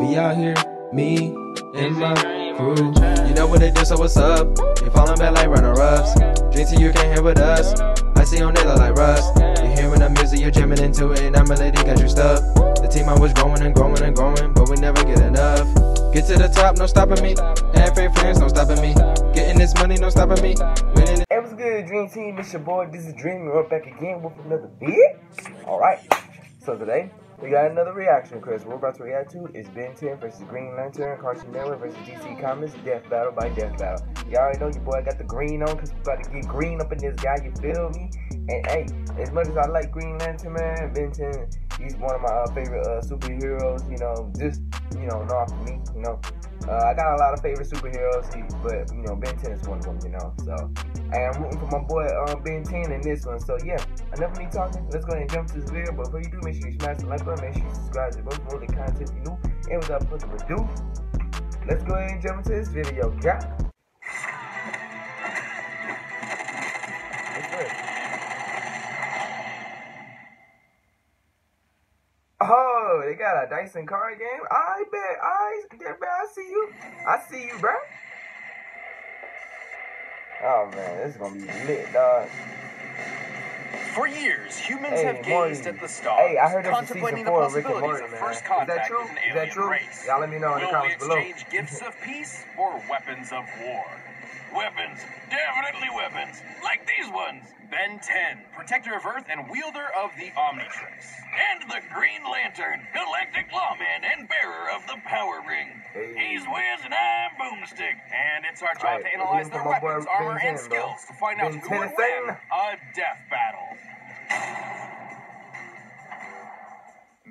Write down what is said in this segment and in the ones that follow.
We out here, me and my crew. You know what they do, so what's up? You falling back like runner-ups. Drinks you can't hear with us. I see on Nilla like rust. You're hearing the music, you're jamming into it, and I'm a lady, got your stuff. The team I was growing and growing and growing, but we never get enough. Get to the top, no stopping me. Have fake friends, no stopping me. Getting this money, no stopping me. Winning. Hey, what's good, Dream Team? It's your boy, this is Dream. We're back again with another vid. Alright, so today we got another reaction because we're about to react to is Ben 10 versus Green Lantern, Cartoon Network versus DC Comics, Death Battle by Death Battle. You already know your boy got the green on because we about to get green up in this guy, you feel me? And hey, as much as I like Green Lantern, man, Ben 10, he's one of my favorite superheroes, you know, just, you know, not for me, you know. I got a lot of favorite superheroes, but, you know, Ben 10 is one of them, you know. So, I'm rooting for my boy Ben 10 in this one. So, yeah, I never need talking. Let's go ahead and jump to this video. But before you do, make sure you smash the like button. Make sure you subscribe to most more of the content you new. And without further ado, let's go ahead and jump into this video, guys. Oh, they got a Dyson card game? I bet. I see you. I see you, bro. Oh, man, this is going to be lit, dog. For years, humans have gazed at the stars, hey, I heard contemplating the possibilities possibilities of first contact with an alien race. Y'all let me know in the comments below. Will we exchange gifts of peace or weapons of war? Weapons. Definitely weapons. Like these ones. Ben 10, protector of Earth and wielder of the Omnitrix. And the Green Lantern, galactic lawman and bearer of the Power Ring. Hey. He's Wiz and I'm Boomstick. And it's our job to analyze their weapons, armor, and skills to find out who would win a death battle.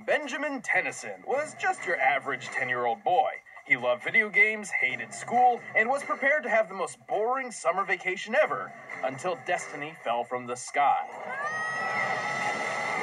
Benjamin Tennyson was just your average 10-year-old boy. He loved video games, hated school, and was prepared to have the most boring summer vacation ever until destiny fell from the sky.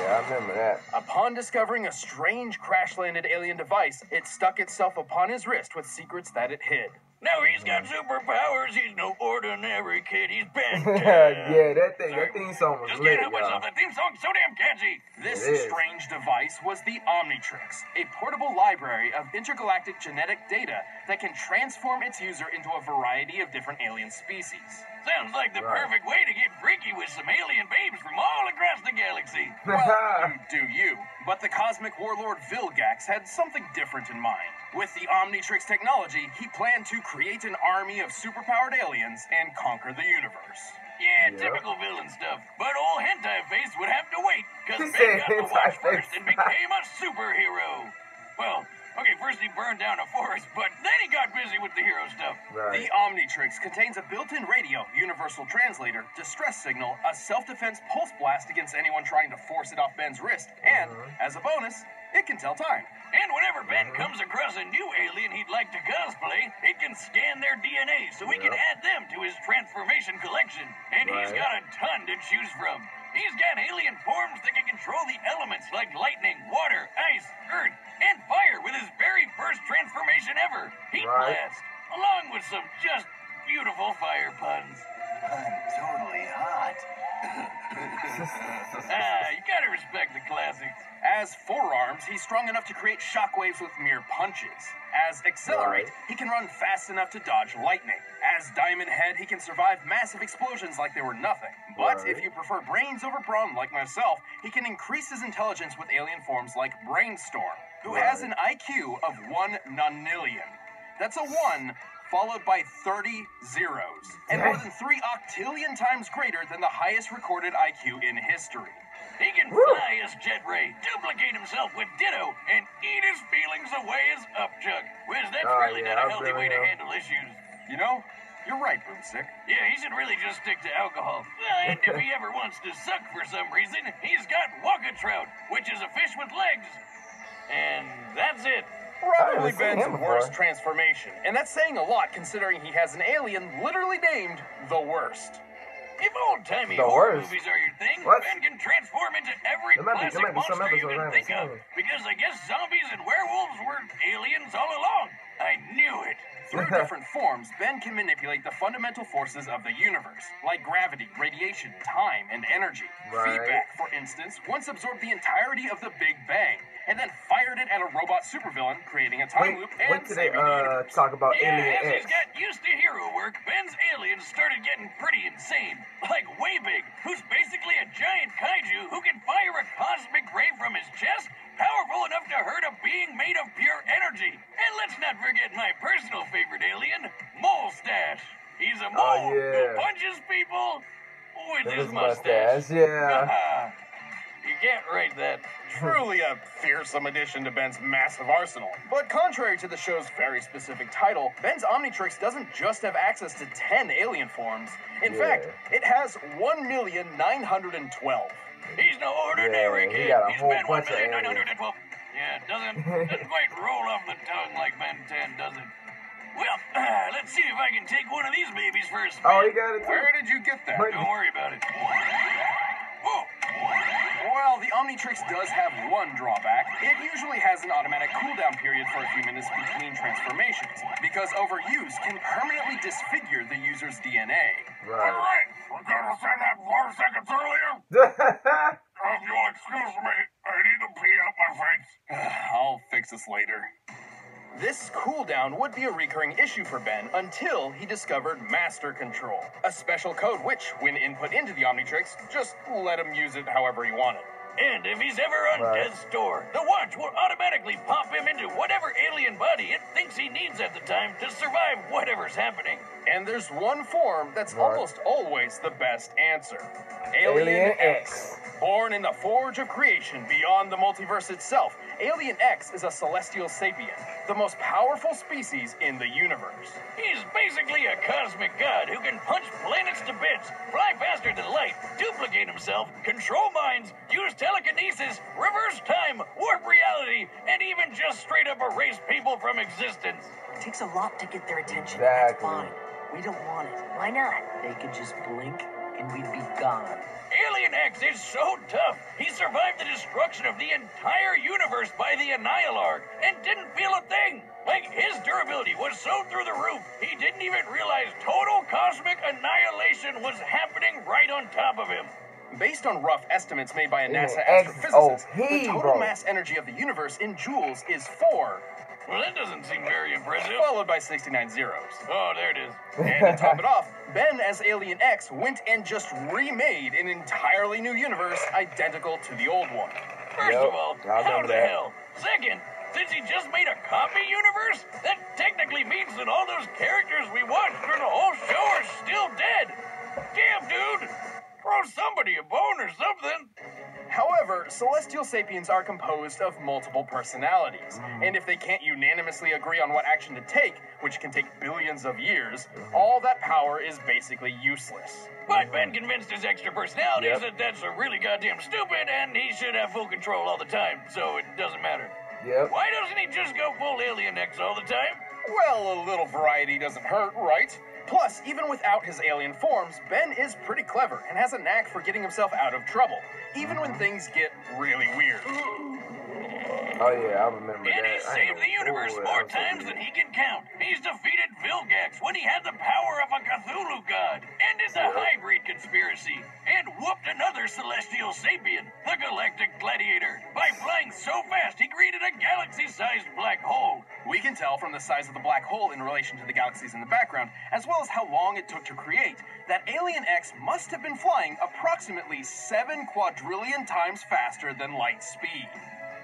Yeah, I remember that. Upon discovering a strange crash-landed alien device, it stuck itself upon his wrist with secrets that it hid. Now he's got superpowers. He's no ordinary kid. He's Ben 10. Yeah, that theme song was Just lit, can't help myself. That theme song's so damn catchy. This strange device was the Omnitrix, a portable library of intergalactic genetic data that can transform its user into a variety of different alien species. Sounds like the perfect way to get freaky with some alien babes from all across the galaxy. Well, do you. But the cosmic warlord Vilgax had something different in mind. With the Omnitrix technology, he planned to create an army of superpowered aliens and conquer the universe. Yeah, typical villain stuff. But old Hentai Face would have to wait, because Ben got the watch first and became a superhero. Well, okay, first he burned down a forest, but then he got busy with the hero stuff. The Omnitrix contains a built-in radio, universal translator, distress signal, a self-defense pulse blast against anyone trying to force it off Ben's wrist, and, as a bonus, it can tell time. And whenever Ben comes across a new alien he'd like to cosplay, it can scan their DNA so he can add them to his transformation collection. And he's got a ton to choose from. He's got alien forms that can control the elements like lightning, water, ice, earth, and fire with his very first transformation ever, Heat Blast, along with some just beautiful fire puns. I'm totally hot. You gotta respect the classics. As Forearms, he's strong enough to create shockwaves with mere punches. As Accelerate, he can run fast enough to dodge lightning. As Diamond Head, he can survive massive explosions like they were nothing. But if you prefer brains over brawn like myself, he can increase his intelligence with alien forms like Brainstorm, who has an IQ of 1 nonillion. That's a 1 followed by 30 zeros, and more than 3 octillion times greater than the highest recorded IQ in history. He can fly as Jet Ray, duplicate himself with Ditto, and eat his feelings away as Upchuck. Wiz, that's really not a healthy way to handle issues. You know, you're right, Boomstick. Yeah, he should really just stick to alcohol. And if he ever wants to suck for some reason, he's got Waka-Trout, which is a fish with legs. And that's it. Probably Ben's worst transformation, and that's saying a lot considering he has an alien literally named the Worst. If old-timey horror movies are your thing, Ben can transform into every classic monster you can think of. Because I guess zombies and werewolves were aliens all along. I knew it. Through different forms, Ben can manipulate the fundamental forces of the universe, like gravity, radiation, time, and energy. Right. Feedback, for instance, once absorbed the entirety of the Big Bang, and then fired it at a robot supervillain, creating a time loop and What did they saving the universe. talk about Alien Yeah, as X? he's got used to hero work, Ben's aliens started getting pretty insane. Like Way Big, who's basically a giant kaiju who can fire a cosmic ray from his chest, powerful enough to hurt a being made of pure energy. And let's not forget my personal favorite alien, Molestache. He's a mole who punches people with his mustache. Yeah. You can't write that. Truly a fearsome addition to Ben's massive arsenal. But contrary to the show's very specific title, Ben's Omnitrix doesn't just have access to 10 alien forms. In fact, it has 1,912. He's no ordinary kid. He got a He's whole been bunch of 1,912. Yeah, doesn't quite roll off the tongue like Ben 10, does it? Well, let's see if I can take one of these babies for a spin. Oh, he got it too. Where did you get that? Don't worry about it. Whoa. Well, the Omnitrix does have one drawback. It usually has an automatic cooldown period for a few minutes between transformations, because overuse can permanently disfigure the user's DNA. Right. We're gonna say that 4 seconds earlier. If you'll excuse me, I need to pee out my face. I'll fix this later. This cooldown would be a recurring issue for Ben until he discovered Master Control, a special code which, when input into the Omnitrix, just let him use it however he wanted. And if he's ever on death's door, the watch will automatically pop him into whatever alien body it thinks he needs at the time to survive whatever's happening. And there's one form that's almost always the best answer. Alien X. Born in the forge of creation beyond the multiverse itself, Alien X is a celestial sapien, the most powerful species in the universe. He's basically a cosmic god who can punch planets to bits, fly faster than light, duplicate himself, control minds, use telekinesis, reverse time, warp reality, and even just straight up erase people from existence. It takes a lot to get their attention. Exactly. That's fine. We don't want it. Why not? They could just blink and we'd be gone. Alien X is so tough, he survived the destruction of the entire universe by the Annihilarch and didn't feel a thing. Like, his durability was so through the roof, he didn't even realize total cosmic annihilation was happening right on top of him. Based on rough estimates made by a NASA X astrophysicist, OP, the total bro. mass energy of the universe in joules is 4, Well, that doesn't seem very impressive. followed by 69 zeros. Oh, there it is. And to top it off, Ben as Alien X went and just remade an entirely new universe identical to the old one. First Yep, of all, I how remember the that. hell? Second, since he just made a copy universe, that technically means that all those characters we watched for the whole show are still dead. Damn, dude! Throw somebody a bone or something. However, celestial sapiens are composed of multiple personalities, and if they can't unanimously agree on what action to take, which can take billions of years, all that power is basically useless. But Ben convinced his extra personalities that that's really goddamn stupid and he should have full control all the time, so it doesn't matter. Yep. Why doesn't he just go full Alien X all the time? Well, a little variety doesn't hurt, right? Plus, even without his alien forms, Ben is pretty clever and has a knack for getting himself out of trouble, even when things get really weird. Oh yeah, I remember that. And he's saved the universe more times than he can count. He's defeated Vilgax when he had the power of a Cthulhu god, ended the hybrid conspiracy, and whooped another celestial sapien, the Galactic Gladiator, by flying so fast he created a galaxy-sized black hole. We can tell from the size of the black hole in relation to the galaxies in the background, as well as how long it took to create, that Alien X must have been flying approximately 7 quadrillion times faster than light speed.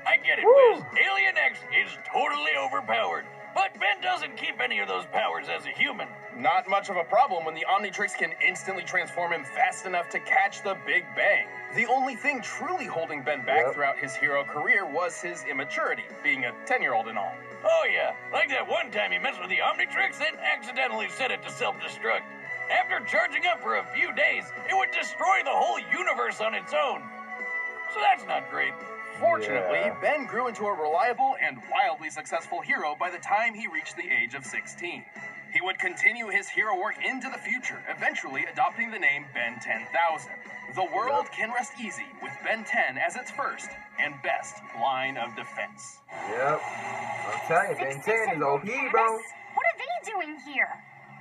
I get it, Wiz. Alien X is totally overpowered, but Ben doesn't keep any of those powers as a human. Not much of a problem when the Omnitrix can instantly transform him fast enough to catch the Big Bang. The only thing truly holding Ben back throughout his hero career was his immaturity, being a 10-year-old and all. Oh yeah, like that one time he messed with the Omnitrix and accidentally set it to self-destruct. After charging up for a few days, it would destroy the whole universe on its own. So that's not great. Fortunately, Ben grew into a reliable and wildly successful hero by the time he reached the age of 16. He would continue his hero work into the future, eventually adopting the name Ben 10,000. The world can rest easy with Ben 10 as its first and best line of defense. Yep. I'm telling you, Ben 10 is OP, bro. What are they doing here?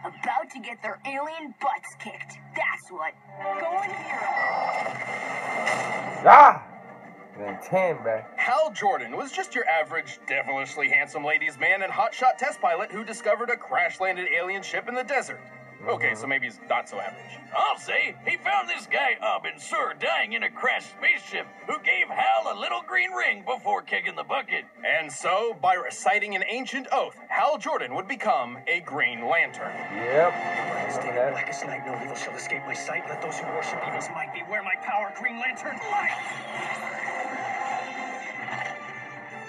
About to get their alien butts kicked. That's what. Going hero. Ah! Then 10, bruh. Hal Jordan was just your average, devilishly handsome ladies' man and hotshot test pilot who discovered a crash-landed alien ship in the desert. Okay, so maybe he's not so average. I'll say he found this guy Abin Sur dying in a crashed spaceship who gave Hal a little green ring before kicking the bucket. And so, by reciting an ancient oath, Hal Jordan would become a Green Lantern. Yep. Stay in blackest night, no evil shall escape my sight. Let those who worship evil's might beware my power, Green Lantern light.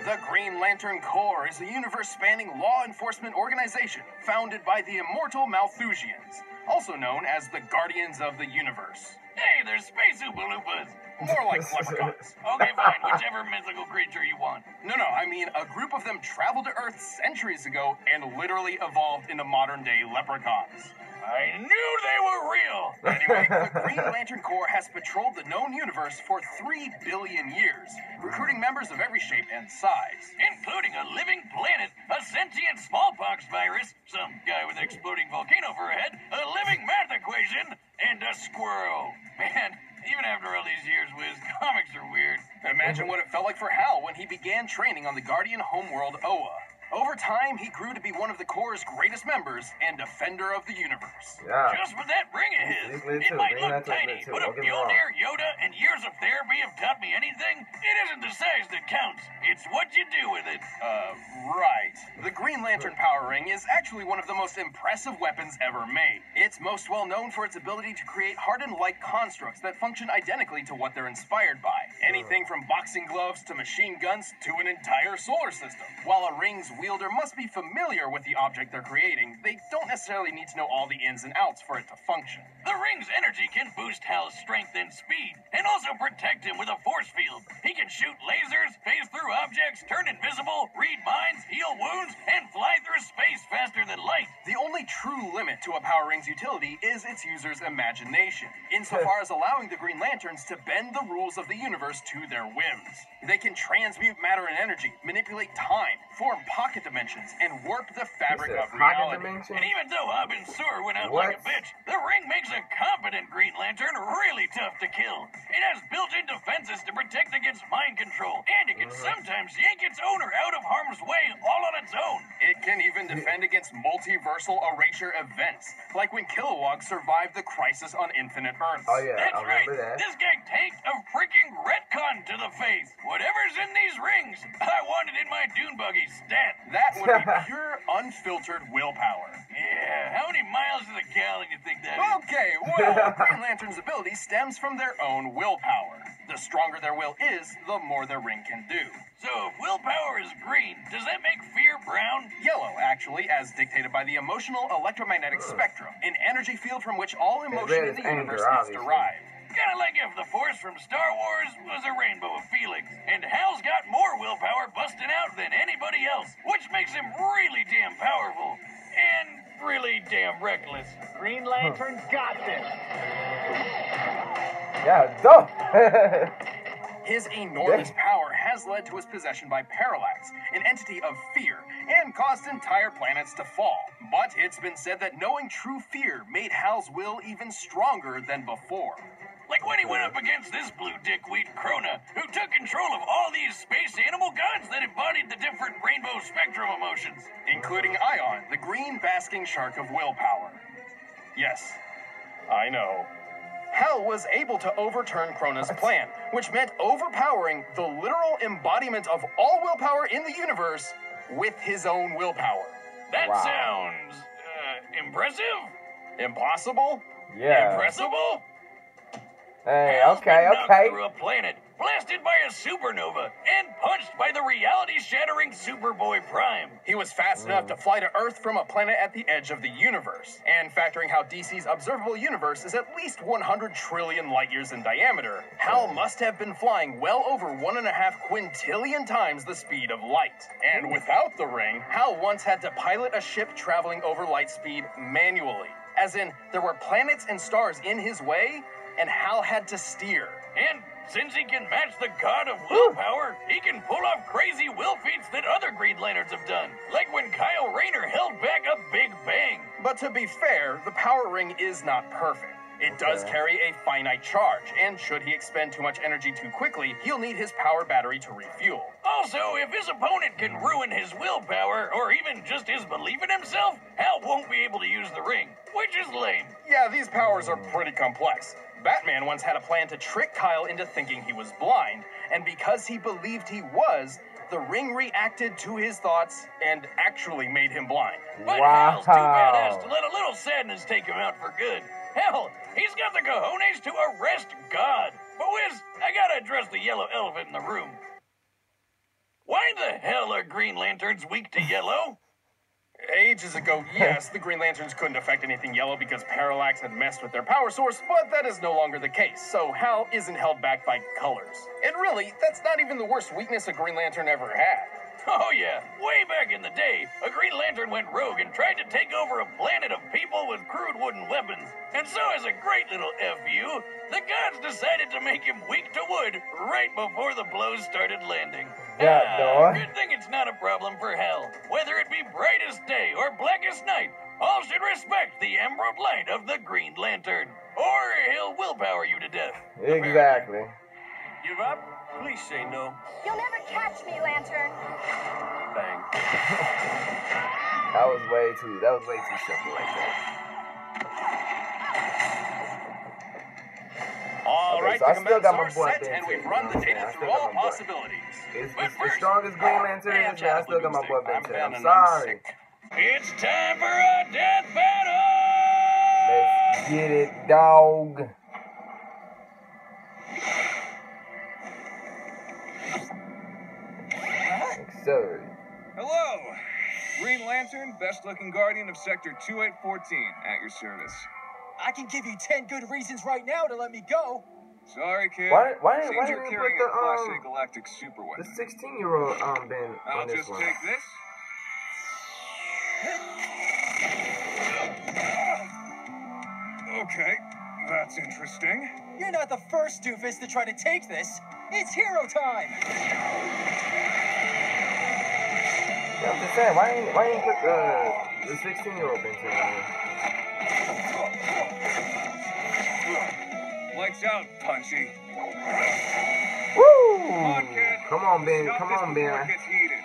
The Green Lantern Corps is a universe-spanning law enforcement organization founded by the immortal Malthusians, also known as the Guardians of the Universe. Hey, there's Space Oompa Loompas. More like leprechauns. Okay, fine, whichever mythical creature you want. No, I mean, a group of them traveled to Earth centuries ago and literally evolved into modern-day leprechauns. I knew they were real. Anyway, the Green Lantern Corps has patrolled the known universe for 3 billion years, recruiting members of every shape and size. Including a living planet, a sentient smallpox virus, some guy with an exploding volcano for a head, a living math equation, and a squirrel. Man, even after all these years, Wiz, comics are weird. Imagine what it felt like for Hal when he began training on the Guardian homeworld Oa. Over time, he grew to be one of the Corps' greatest members and defender of the universe. Yeah. Just with that ring of his, He's lit it too. might Green look Lantern's tiny, lit too. but Don't if get me wrong. Mjolnir, Yoda, and years of therapy have taught me anything, it isn't the size that counts. It's what you do with it. Right. The Green Lantern Power Ring is actually one of the most impressive weapons ever made. It's most well known for its ability to create hardened light constructs that function identically to what they're inspired by. Anything from boxing gloves to machine guns to an entire solar system. While a ring's wielder must be familiar with the object they're creating, they don't necessarily need to know all the ins and outs for it to function. The ring's energy can boost Hal's strength and speed, and also protect him with a force field. He can shoot lasers, phase through objects, turn invisible, read minds, heal wounds, and fly through space faster than light. The only true limit to a Power Ring's utility is its user's imagination, insofar as allowing the Green Lanterns to bend the rules of the universe to their whims. They can transmute matter and energy, manipulate time, form pocket dimensions, and warp the fabric of reality. And even though Abin Sur went out like a bitch, the ring makes a competent Green Lantern really tough to kill. It has built-in defenses to protect against mind control, and it can sometimes yank its owner out of harm's way all on its own. It can even defend against multiversal erasure events, like when Kilowog survived the Crisis on Infinite Earths. Oh yeah, That's I right. remember that. This guy tanked a freaking retcon to the face. Whatever's in these rings, I want it in my dune buggy stat. That would be pure, unfiltered willpower. Yeah, how many miles to the gallon you think that is? Okay, well, Green Lantern's ability stems from their own willpower. The stronger their will is, the more their ring can do. So if willpower is green, does that make fear brown? Yellow, actually, as dictated by the emotional electromagnetic spectrum, an energy field from which all emotion in the universe is derived. Kinda like if the Force from Star Wars was a rainbow of feelings. And Hal's got more willpower busting out than anybody else, which makes him really damn powerful. And really damn reckless. Green Lantern got this. Yeah, dope. His enormous power has led to his possession by Parallax, an entity of fear, and caused entire planets to fall. But it's been said that knowing true fear made Hal's will even stronger than before. Like when he went up against this blue dickweed Krona, who took control of all these space animal gods that embodied the different rainbow spectrum emotions. Including Ion, the green basking shark of willpower. Yes, I know. Hal was able to overturn Krona's plan, which meant overpowering the literal embodiment of all willpower in the universe with his own willpower. That sounds, impressive? Impossible? Yeah. Impressible? Hey, Hal's okay, been knocked okay. through a planet, blasted by a supernova, and punched by the reality-shattering Superboy Prime. He was fast enough to fly to Earth from a planet at the edge of the universe. And factoring how DC's observable universe is at least 100 trillion light years in diameter, Hal must have been flying well over 1.5 quintillion times the speed of light. And without the ring, Hal once had to pilot a ship traveling over light speed manually. As in, there were planets and stars in his way, and Hal had to steer. And since he can match the god of willpower, he can pull off crazy will feats that other Green Lanterns have done. Like when Kyle Rayner held back a big bear. But to be fair, the power ring is not perfect. It does carry a finite charge, and should he expend too much energy too quickly, he'll need his power battery to refuel. Also, if his opponent can ruin his willpower, or even just his belief in himself, Hal won't be able to use the ring, which is lame. Yeah, these powers are pretty complex. Batman once had a plan to trick Kyle into thinking he was blind, and because he believed he was, the ring reacted to his thoughts and actually made him blind. But Hal's too badass to let a little sadness take him out for good. Hell, he's got the cojones to arrest God. But Wiz, I gotta address the yellow elephant in the room. Why the hell are Green Lanterns weak to yellow? Ages ago, yes, the Green Lanterns couldn't affect anything yellow because Parallax had messed with their power source, but that is no longer the case, so Hal isn't held back by colors. And really, that's not even the worst weakness a Green Lantern ever had. Oh yeah, way back in the day, a Green Lantern went rogue and tried to take over a planet of people with crude wooden weapons. And so as a great little FU, the gods decided to make him weak to wood right before the blows started landing. Good thing it's not a problem for Hal. Whether it be brightest day or blackest night, all should respect the emerald light of the Green Lantern. Or he'll willpower you to death. Exactly. Give up? Please say no. You'll never catch me, Lantern. Bang. That was way too simple right there. All right, so I the still got commands my are boy set, Ben and 10. we've run the data through all possibilities. It's But as first, strong as Green Lantern is, man. I still got my boy Ben 10. down I'm and sorry. sick. It's time for a death battle! Let's get it, dog. Accelerate. Hello! Green Lantern, best-looking guardian of Sector 2814, at your service. I can give you 10 good reasons right now to let me go. Sorry, kid. Why Seems didn't you're you carrying put a classic galactic super the weapon. 16-year-old Ben I'll on this just one? take this. Okay, that's interesting. You're not the first doofus to try to take this. It's hero time. Yeah, I'm just saying, why ain't you put the 16-year-old Ben 10 on here? Lights out, Punchy. Woo! Come on, kid. Come on, Ben. Stop Come this on, before Ben. it gets heated.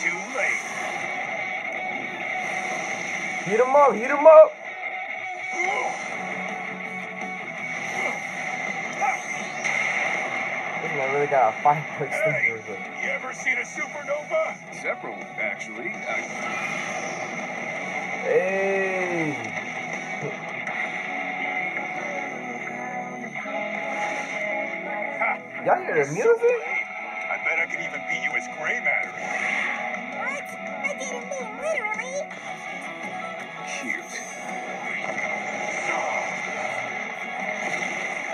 Too late. Heat him up. Heat him up. This man really got a fight quick Hey, you ever seen a supernova? Several, actually. Hey. Y'all hear the music? I bet I could even beat you as gray matter. What? I didn't mean literally. Cute.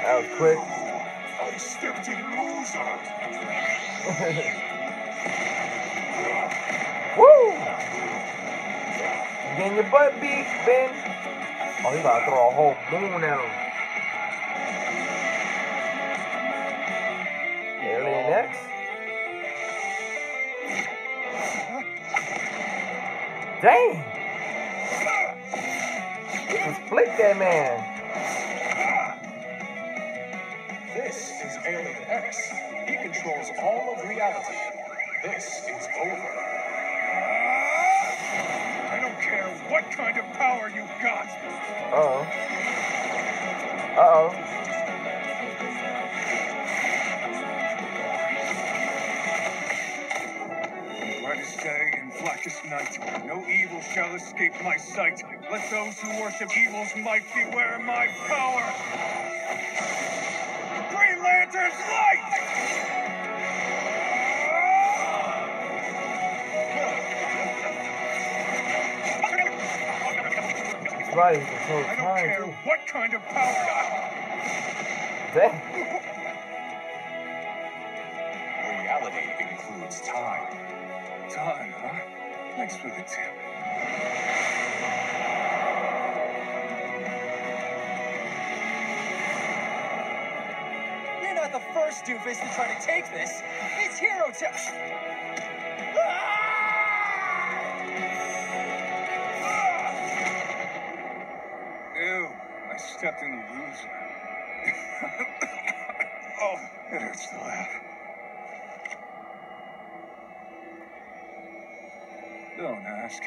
That was quick. I stepped in loser. Woo! You getting your butt beat, Ben? Oh, he about to throw a whole moon at him. Alien X? Dang! You can split that man. This is Alien X. He controls all of reality. This is over. I don't care what kind of power you've got. Uh-oh. Uh-oh. Brightest day and blackest night, no evil shall escape my sight. Let those who worship evil's might beware my power. Green Lantern's light! That's right, he controls I don't time, care too. what kind of power. Dang. Reality includes time. Time, huh? Thanks for the tip. You're not the first doofus to try to take this. It's hero time. accepting the loser. Oh, it hurts to laugh. Don't ask.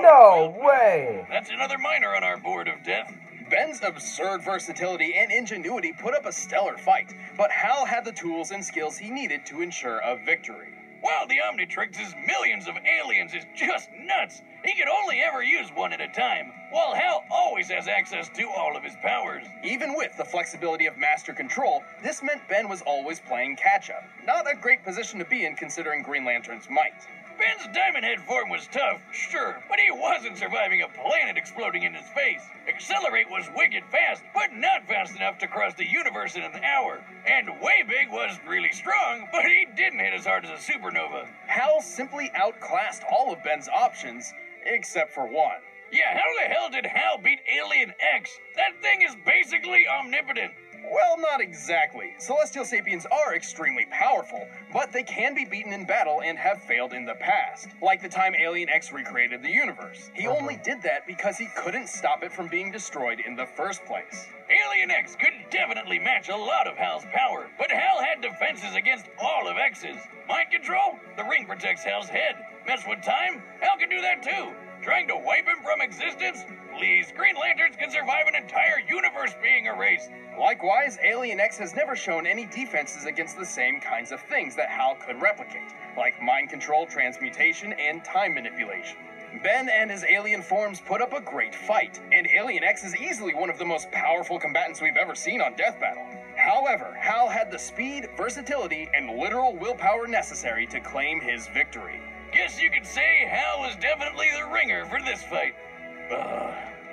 No way! That's another minor on our board of death. Ben's absurd versatility and ingenuity put up a stellar fight, but Hal had the tools and skills he needed to ensure a victory. Wow, the Omnitrix's millions of aliens is just nuts. He can only ever use one at a time, while Hal always has access to all of his powers. Even with the flexibility of Master Control, this meant Ben was always playing catch-up. Not a great position to be in considering Green Lantern's might. Ben's Diamond Head form was tough, sure, but he wasn't surviving a planet exploding in his face. Accelerate was wicked fast, but not fast enough to cross the universe in an hour. And Way Big was really strong, but he didn't hit as hard as a supernova. Hal simply outclassed all of Ben's options, except for one. Yeah, how the hell did Hal beat Alien X? That thing is basically omnipotent. Well, not exactly. Celestial Sapiens are extremely powerful, but they can be beaten in battle and have failed in the past, like the time Alien X recreated the universe. He only did that because he couldn't stop it from being destroyed in the first place. Alien X could definitely match a lot of Hal's power, but Hal had defenses against all of X's. Mind control? The ring protects Hal's head. Mess with time? Hal can do that too. Trying to wipe him from existence? Please, Green Lanterns can survive an entire universe being erased. Likewise, Alien X has never shown any defenses against the same kinds of things that Hal could replicate, like mind control, transmutation, and time manipulation. Ben and his alien forms put up a great fight, and Alien X is easily one of the most powerful combatants we've ever seen on Death Battle. However, Hal had the speed, versatility, and literal willpower necessary to claim his victory. Guess you could say Hal was definitely the ringer for this fight.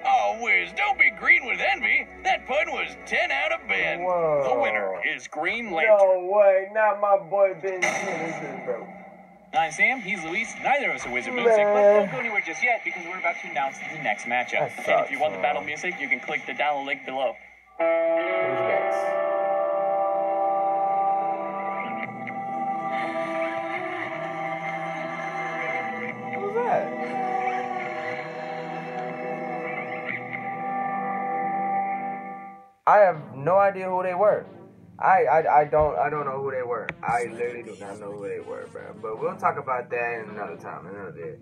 Oh, Wiz, don't be green with envy. That pun was 10 out of Ben. Whoa. The winner is Green Lantern. No way, not my boy Ben Simmons, bro. I'm Sam, he's Luis. Neither of us are Wizard Music, but don't go anywhere just yet because we're about to announce the next matchup. And if you want the battle music, you can click the download link below. Who's next? Who's that? I have no idea who they were. I don't know who they were. I literally do not know who they were, bro. But we'll talk about that in another time, another day.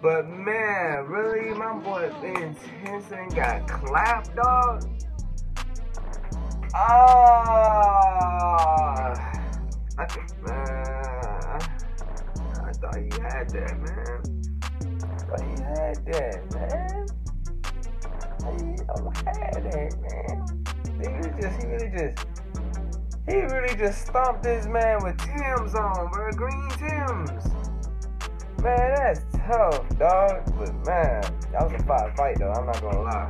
But man, really, my boy Ben Henson got clapped, dog. I think, man, I thought he had that, man. I thought he had that, man. He had that, man. He really just stomped this man with Tim's on, bro. Green Tim's. Man, that's tough, dog. But man, that was a fight though. I'm not gonna lie.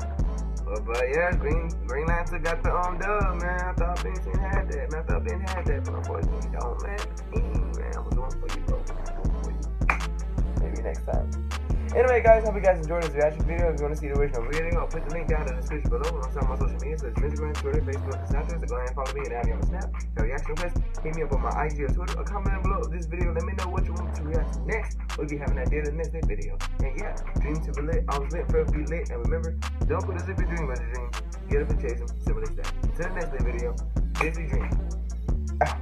But yeah, Green Lantern got the dub, man. I thought Ben had that, man. I thought Ben had that, but unfortunately he don't, man. Man, I'm doing for you, bro. Maybe next time. Anyway, guys, hope you guys enjoyed this reaction video. If you want to see the original video, I'll put the link down in the description below. I'm on my social media, so it's Instagram, Twitter, Facebook, and Snapchat. So go ahead and follow me and add me on the Snap. If you have reaction requests, hit me up on my IG or Twitter, or comment down below of this video. Let me know what you want to react to next. We'll be having that idea in the next video. And yeah, dream to be lit. I was lit, forever be lit. And remember, don't put a zippy dream on the dream. Get up and chase them. Simple as that. Until the next video, busy dream. Out.